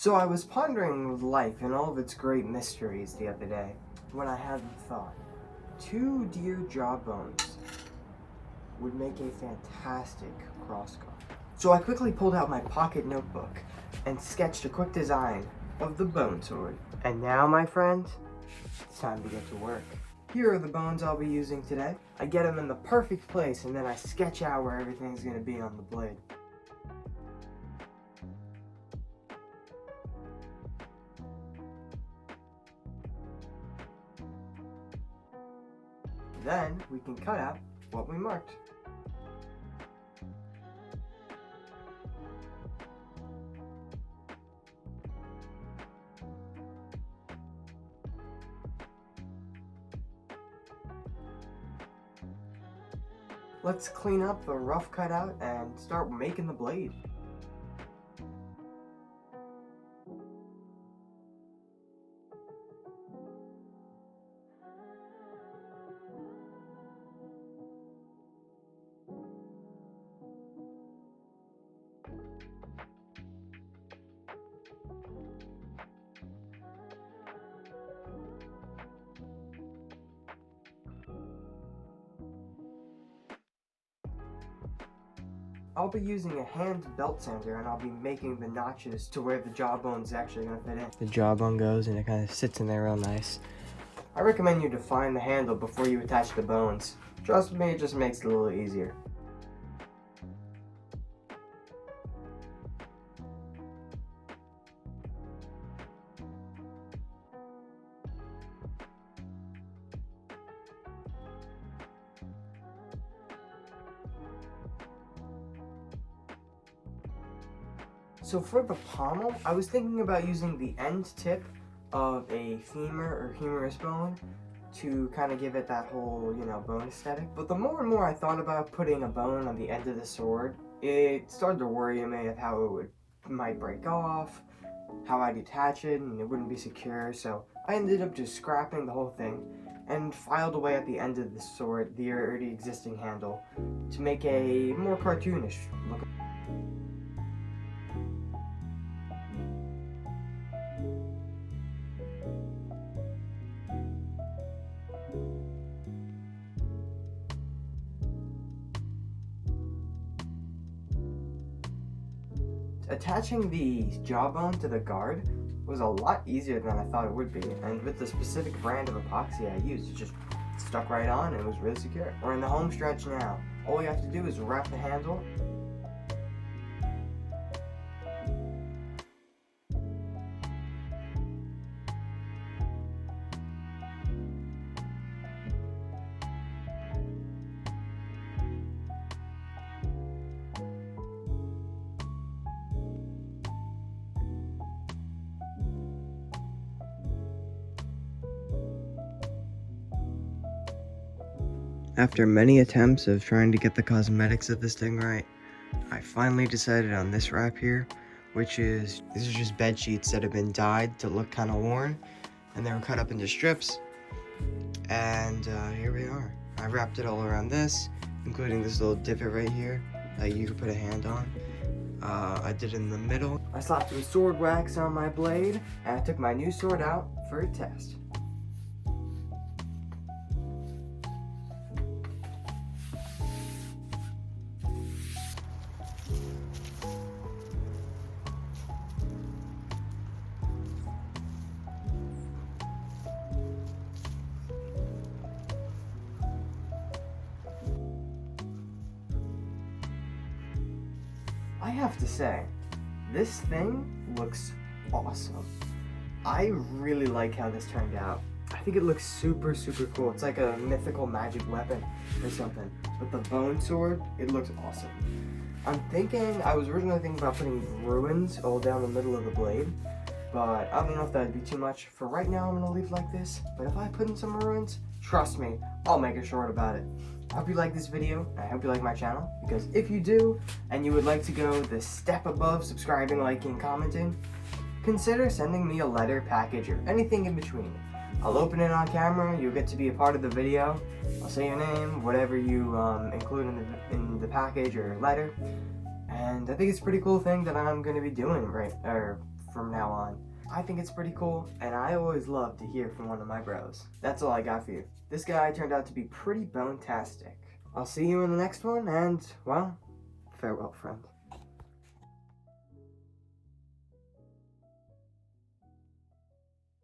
So I was pondering life and all of its great mysteries the other day when I had the thought, two deer jawbones would make a fantastic crossguard. So I quickly pulled out my pocket notebook and sketched a quick design of the bone sword. And now, my friends, it's time to get to work. Here are the bones I'll be using today. I get them in the perfect place and then I sketch out where everything's going to be on the blade. Then we can cut out what we marked. Let's clean up the rough cutout and start making the blade. I'll be using a hand belt sander and I'll be making the notches to where the jawbone's actually going to fit in. The jawbone goes and it kind of sits in there real nice. I recommend you define the handle before you attach the bones. Trust me, it just makes it a little easier. So for the pommel, I was thinking about using the end tip of a femur or humerus bone to kind of give it that whole, bone aesthetic. But the more and more I thought about putting a bone on the end of the sword, it started to worry me of how it might break off, how I'd attach it, and it wouldn't be secure. So I ended up just scrapping the whole thing and filed away at the end of the sword the already existing handle to make a more cartoonish look. Attaching the jawbone to the guard was a lot easier than I thought it would be, and with the specific brand of epoxy I used, it just stuck right on and it was really secure. We're in the home stretch now. All you have to do is wrap the handle. After many attempts of trying to get the cosmetics of this thing right, I finally decided on this wrap here, these are just bed sheets that have been dyed to look kind of worn, and they were cut up into strips, and here we are. I wrapped it all around this, including this little divot right here that you could put a hand on. I did it in the middle. I slapped some sword wax on my blade, and I took my new sword out for a test. I have to say, this thing looks awesome. I really like how this turned out. I think it looks super cool. It's like a mythical magic weapon or something. But the bone sword, it looks awesome. I was originally thinking about putting ruins all down the middle of the blade, but I don't know if that'd be too much. For right now, I'm gonna leave it like this, but if I put in some ruins, trust me, I'll make a short about it. I hope you like this video, and I hope you like my channel, because if you do, and you would like to go the step above subscribing, liking, commenting, consider sending me a letter, package, or anything in between. I'll open it on camera, you'll get to be a part of the video, I'll say your name, whatever you include in the package or letter, and I think it's a pretty cool thing that I'm going to be doing for from now on. I think it's pretty cool, and I always love to hear from one of my bros. That's all I got for you. This guy turned out to be pretty bone-tastic. I'll see you in the next one, and, well, farewell, friend.